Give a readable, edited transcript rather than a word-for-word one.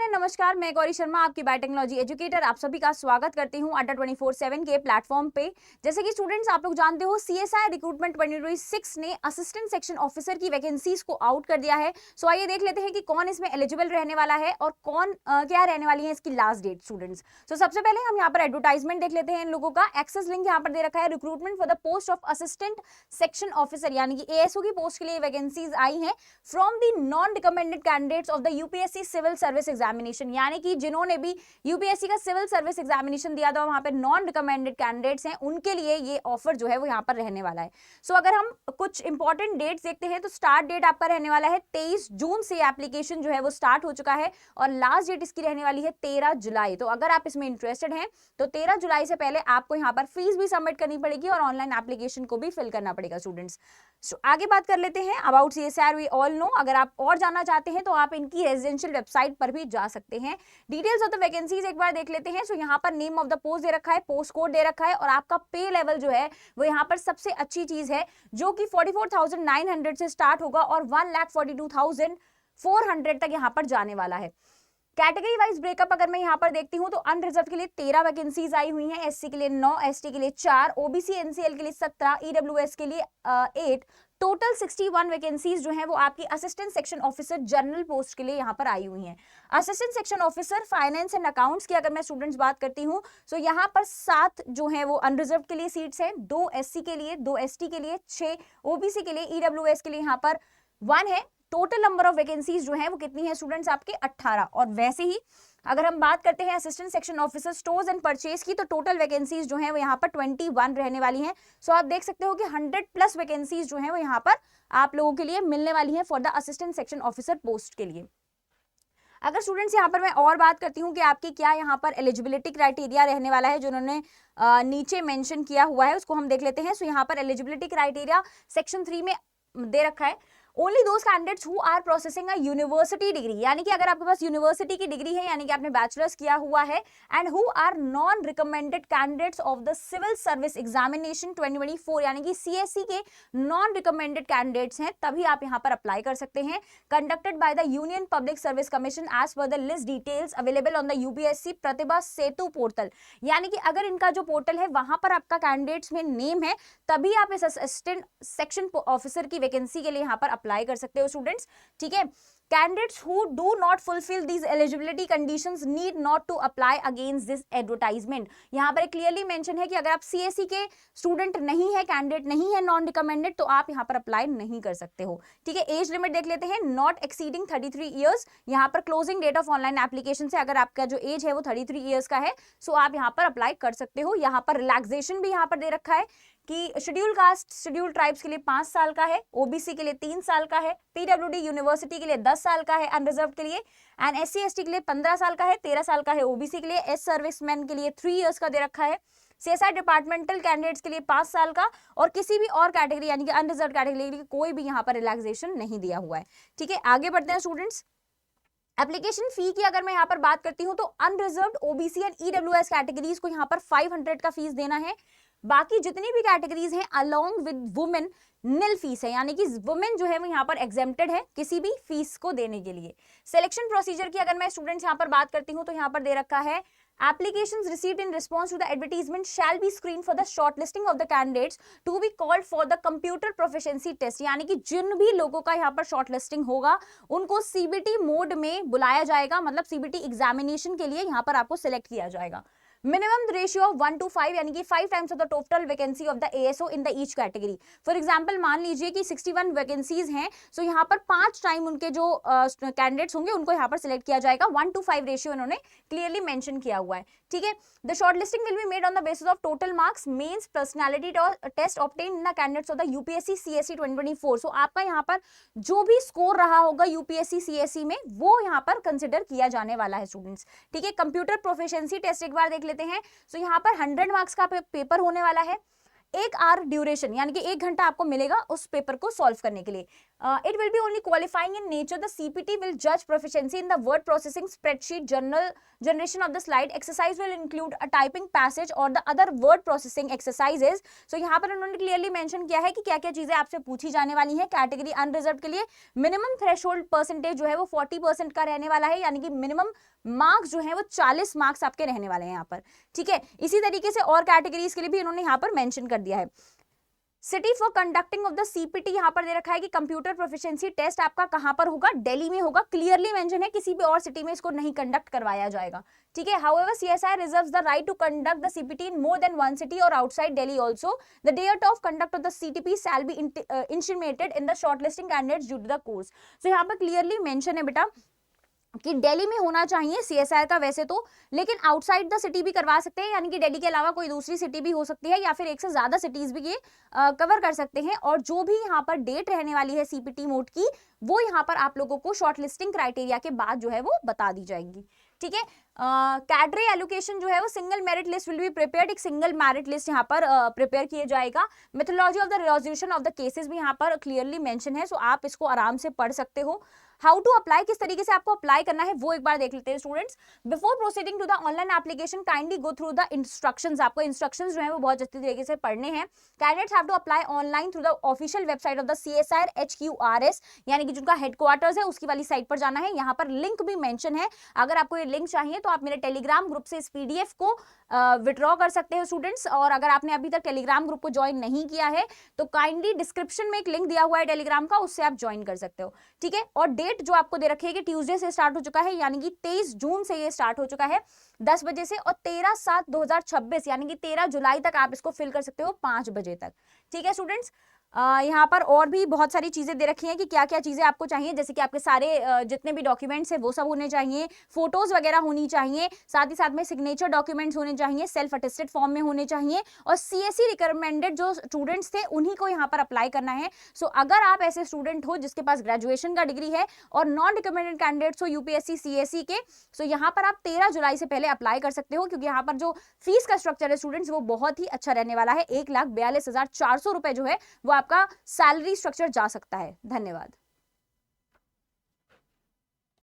Everyone and नमस्कार, मैं गौरी शर्मा आपकी बायोटेक्नोलॉजी एजुकेटर आप सभी का स्वागत करती हूं अड्डा 24/7 के प्लेटफॉर्म पे। जैसे कि स्टूडेंट्स आप लोग जानते हो सीएसआई रिक्रूटमेंट 2026 ने असिस्टेंट सेक्शन ऑफिसर की वैकेंसीज को आउट कर दिया है। सो आइए देख लेते हैं कि कौन इसमें एलिजिबल रहने वाला है और कौन क्या रहने वाली है इसकी लास्ट डेट स्टूडेंट्स। सो सबसे पहले हम यहाँ पर एडवर्टाइजमेंट देख लेते हैं इन लोगों का। एक्सेस लिंक यहाँ पर दे रखा है। Recruitment for the post of assistant section officer यानी कि एएसओ की पोस्ट के लिए वैकेंसीज आई हैं from the non recommended candidates of the UPSC civil service examination, यानी कि जिन्होंने भी यूपीएससी का सिविल सर्विस एग्जामिनेशन दिया था वहां पे नॉन रिकमेंडेड कैंडिडेट्स हैं, उनके लिए ये ऑफर जो है वो यहाँ पर रहने वाला है। सो अगर हम कुछ इंपॉर्टेंट डेट्स देखते हैं तो स्टार्ट डेट आपका रहने वाला है 23 जून से एप्लीकेशन जो है वो स्टार्ट हो चुका है और लास्ट डेट इसकी रहने वाली है 13 जुलाई। तो अगर आप इसमें इंटरेस्टेड हैं तो 13 जुलाई से पहले आपको यहाँ पर फीस भी सबमिट करनी पड़ेगी और ऑनलाइन एप्लीकेशन को भी फिल करना पड़ेगा स्टूडेंट्स। आगे बात कर लेते हैं about CSR. We all know, अगर आप और जानना चाहते हैं तो आप इनकी रेजिडेंशियल वेबसाइट पर भी जा सकते हैं। डिटेल्स ऑफ द वैकेंसीज एक बार देख लेते हैं। सो यहाँ पर नेम ऑफ द पोस्ट दे रखा है, पोस्ट कोड दे रखा है और आपका पे लेवल जो है वो यहाँ पर सबसे अच्छी चीज है जो कि 44,900 से स्टार्ट होगा और 1,42,400 तक यहाँ पर जाने वाला है। कैटेगरी वाइज ब्रेकअप अगर मैं यहाँ पर देखती हूँ तो अनरिजर्व के लिए 13 वैकेंसीज आई हुई हैं, एससी के लिए 9, एसटी के लिए 4, ओबीसी एनसीएल के लिए 17, ईडब्ल्यूएस के लिए 8, टोटल 61 वैकेंसीज जो हैं वो आपकी assistant section officer general post के लिए यहाँ पर आई हुई हैं। Assistant section officer finance and accounts की अगर मैं स्टूडेंट्स बात करती हूँ तो यहाँ पर 7 जो है वो अनरिजर्व के लिए सीट्स हैं, 2 एससी के लिए, 2 एसटी के लिए, 6 ओबीसी के लिए, ईडब्ल्यूएस के लिए यहाँ पर 1 है। टोटल नंबर ऑफ वैकेंसीज जो है वो कितनी है स्टूडेंट्स आपके 18। और वैसे ही अगर हम बात करते हैं assistant section officer stores and purchase की तो टोटल वैकेंसीज जो है वो यहाँ पर 21 रहने वाली हैं। सो आप देख सकते हो कि 100+ वैकेंसीज जो है वो यहाँ पर आप लोगों के लिए मिलने वाली है for the assistant section officer post के लिए। अगर स्टूडेंट्स यहाँ पर मैं और बात करती हूँ कि आपकी क्या यहाँ पर एलिजिबिलिटी क्राइटेरिया रहने वाला है जो उन्होंने नीचे मेंशन किया हुआ है उसको हम देख लेते हैं। सो यहाँ पर एलिजिबिलिटी क्राइटेरिया सेक्शन 3 में दे रखा है। Only those candidates who are processing a university degree, यानी कि अगर आपके पास यूनिवर्सिटी की डिग्री है यानी कि आपने बैचलर्स किया हुआ है, and who are non recommended candidates of the civil service examination 2024 यानी कि सीएससी के नॉन रिकमेंडेड कैंडिडेट्स हैं, तभी आप यहां पर अप्लाई कर सकते हैं। Conducted by the Union Public Service Commission as per the list details available on the UPSC Pratibha Setu portal, यानी कि अगर इनका जो पोर्टल है वहां पर आपका कैंडिडेट्स में नेम है तभी आप इस असिस्टेंट सेक्शन ऑफिसर की वैकेंसी के लिए यहां पर अप्लाई कर सकते हो स्टूडेंट्स। ठीक है, candidates who do not fulfill these eligibility conditions need not to apply against this advertisement। यहाँ पर क्लियरली मेंशन है कि अगर आप सीएससी के स्टूडेंट नहीं है, कैंडिडेट नहीं है, नॉन रिकमेंडेड, तो आप यहाँ पर अप्लाई नहीं कर सकते हो। ठीक है, एज लिमिट देख लेते हैं, नॉट एक्सीडिंग 33 ईयर्स। यहाँ पर closing date of online application से अगर आपका जो एज है वो 33 ईयर्स का है सो आप यहाँ पर अप्लाई कर सकते हो। यहाँ पर रिलैक्सेशन भी यहाँ पर दे रखा है कि शेड्यूल कास्ट शेड्यूल ट्राइब्स के लिए 5 साल का है, ओबीसी के लिए 3 साल का है, पीडब्ल्यूडी यूनिवर्सिटी के लिए 10 साल का है अनरिजर्व के लिए, एंड एससी एसटी के लिए 15 साल का है, 13 साल का है ओबीसी के लिए, एस सर्विसमैन के लिए 3 इयर्स का दे रखा है, सीएसआई डिपार्टमेंटल कैंडिडेट्स के लिए 5 साल का, और किसी भी और कैटेगरी यानी कि अनरिजर्व कैटेगरी के लिए कोई भी यहाँ पर रिलैक्सेशन नहीं दिया हुआ है। ठीक है, आगे बढ़ते हैं स्टूडेंट्स। एप्लीकेशन फी की अगर मैं यहाँ पर बात करती हूँ तो unreserved OBC and EWS categories को यहाँ पर 500 का फीस देना है। बाकी जितनी भी कैटेगरीज हैं along with women nil fees है, यानी कि वुमेन जो है वो यहाँ पर एग्जेम्प्टेड है किसी भी फीस को देने के लिए। सिलेक्शन प्रोसीजर की अगर मैं स्टूडेंट्स यहाँ पर बात करती हूँ तो यहाँ पर दे रखा है applications received in response to the advertisement shall be screened for the shortlisting of the candidates to be called for the computer proficiency test, यानी कि जिन भी लोगों का यहाँ पर शॉर्टलिस्टिंग होगा उनको सीबीटी मोड में बुलाया जाएगा, मतलब सीबीटी एग्जामिनेशन के लिए यहाँ पर आपको सिलेक्ट किया जाएगा। मिनिमम रेशियो ऑफ 1:5 यानी कि 5 times of the total vacancy of the ASO in the each category. For example मान लीजिए कि 61 वैकेंसीज हैं, सो यहाँ पर 5 टाइम उनके जो कैंडिडेट्स होंगे उनको यहाँ पर सिलेक्ट किया जाएगा। 1:5 रेशियो इन्होंने क्लियरली मेंशन किया हुआ है। ठीक है, the shortlisting will be made on the basis of total marks mains personality test obtain in the candidates of the UPSC CSC 2024। So आपका यहाँ पर जो भी स्कोर रहा होगा यूपीएससी सीएससी में वो यहाँ पर कंसिडर किया जाने वाला है स्टूडेंट्स। ठीक है, कंप्यूटर प्रोफिशिएंसी टेस्ट एक बार देख लेते हैं। सो यहाँ पर 100 मार्क्स का पेपर होने वाला है, 1 आवर ड्यूरेशन यानी कि 1 घंटा आपको मिलेगा उस पेपर को सॉल्व करने के लिए। It will be only qualifying in nature. The CPT will judge proficiency in the word processing, spreadsheet, generation of the slide. Exercise will include a typing passage or the other word processing exercises. So यहाँ पर उन्होंने clearly mention किया है कि क्या क्या चीजें आपसे पूछी जाने वाली हैं कैटेगरी अनरिजर्व के लिए। मिनिमम थ्रेशोल्ड परसेंटेज जो है वो 40% का रहने वाला है, यानी कि मिनिमम मार्क्स जो है वो 40 मार्क्स आपके रहने वाले हैं यहाँ पर, ठीक है। इसी तरीके से और कैटेगरीज के लिए भी इन्होंने यहाँ पर मेंशन कर दिया है। City for conducting of the CPT यहाँ पर दे रखा है कि कंप्यूटर प्रोफिशिएंसी टेस्ट आपका कहां पर होगा, दिल्ली में होगा। क्लियरली मेंशन है, किसी भी और सिटी में इसको नहीं कंडक्ट करवाया जाएगा, ठीक है। However CSI reserves the right to conduct the CPT in more than one city or outside Delhi also. The date of conduct of the CTP shall be intimated in the shortlisting candidates due to the course. तो यहाँ पर clearly mention है बेटा कि दिल्ली में होना चाहिए CSR का वैसे तो, लेकिन आउटसाइड द सिटी भी करवा सकते हैं, यानी कि दिल्ली के अलावा कोई दूसरी सिटी भी हो सकती है या फिर एक से ज्यादा सिटीज भी ये कवर कर सकते हैं। और जो भी यहाँ पर डेट रहने वाली है सीपीटी मोड की, वो यहाँ पर आप लोगों को शॉर्टलिस्टिंग क्राइटेरिया के बाद जो है वो बता दी जाएगी, ठीक है। कैडरे एलोकेशन जो है वो single merit list will be prepared, एक सिंगल मेरिट लिस्ट यहाँ पर प्रिपेयर किए जाएगा। Methodology of the resolution of the cases भी यहाँ पर क्लियरली मेंशन है, सो आप इसको आराम से पढ़ सकते हो। हाउ टू अप्लाई, किस तरीके से आपको अप्लाई करना है वो एक बार देख लेते हैं students. Before proceeding to the online application kindly go through the instructions. आपको इंस्ट्रक्शंस जो है वो बहुत अच्छी तरीके से पढ़ने हैं। Candidates have to apply online through the official website of the CSIR HQRS, यानी कि जिनका हेडक्वार्टर्स है उसकी वाली साइट पर जाना है। यहाँ पर लिंक भी मेंशन है, अगर आपको ये लिंक चाहिए तो आप मेरे टेलीग्राम ग्रुप से इस PDF को विड्रॉ कर सकते हो स्टूडेंट्स। और अगर आपने अभी तक टेलीग्राम ग्रुप को ज्वाइन नहीं किया है तो काइंडली डिस्क्रिप्शन में एक लिंक दिया हुआ है टेलीग्राम का, उससे आप ज्वाइन कर सकते हो, ठीक है। और डेट जो आपको दे रखी है कि ट्यूसडे से स्टार्ट हो चुका है, यानी कि 23 जून से ये स्टार्ट हो चुका है 10 बजे से, और 13/7/2026 यानी कि 13 जुलाई तक आप इसको फिल कर सकते हो 5 बजे तक, ठीक है स्टूडेंट्स। यहाँ पर और भी बहुत सारी चीजें दे रखी हैं कि क्या क्या चीजें आपको चाहिए, जैसे कि आपके सारे जितने भी डॉक्यूमेंट्स हैं वो सब होने चाहिए, फोटोज वगैरह होनी चाहिए, साथ ही साथ में सिग्नेचर डॉक्यूमेंट्स होने चाहिए, सेल्फ अटेस्टेड फॉर्म में होने चाहिए, और CSE रिकमेंडेड जो स्टूडेंट्स थे उन्हीं को यहाँ पर अप्लाई करना है। सो अगर आप ऐसे स्टूडेंट हो जिसके पास ग्रेजुएशन का डिग्री है और नॉन रिकमेंडेड कैंडिडेट्स हो UPSC CSE के, सो यहाँ पर आप 13 जुलाई से पहले अप्लाई कर सकते हो, क्योंकि यहाँ पर जो फीस का स्ट्रक्चर है स्टूडेंट्स वो बहुत ही अच्छा रहने वाला है। 1,42,400 रुपए जो है वो आपका सैलरी स्ट्रक्चर जा सकता है। धन्यवाद।